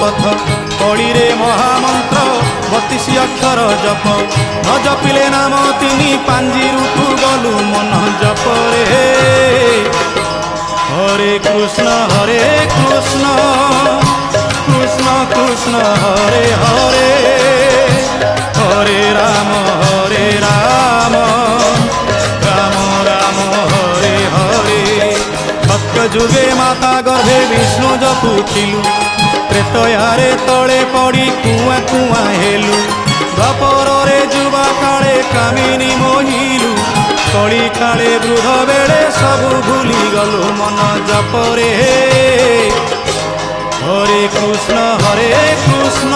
ପଥ କଳିରେ ମହାମନ୍ତ୍ର 32 ଅକ୍ଷର ଜପ ନ ଜପିଲେ ନାମ ତିନି ପାଞ୍ଜିରୁ ତୁ ଗଲୁ ମନ ଜପରେ ହରେ କୃଷ୍ଣ କୃଷ୍ଣ କୃଷ୍ଣ ହରେ ହରେ ହରେ ରାମ রাম রাম হরে হরে সত্য যুগে মাতা গর্ভে বিষ্ণু জপুথিলু ত্রেতয়ারে তলে পড়ি কুয়া কুয়া হেলু দ্বাপরে যুবা কালে কামিনী মোহিলু কলি কালে বৃদ্ধ বেড়ে সবু ভুলি গলু মন জপরে হরে কৃষ্ণ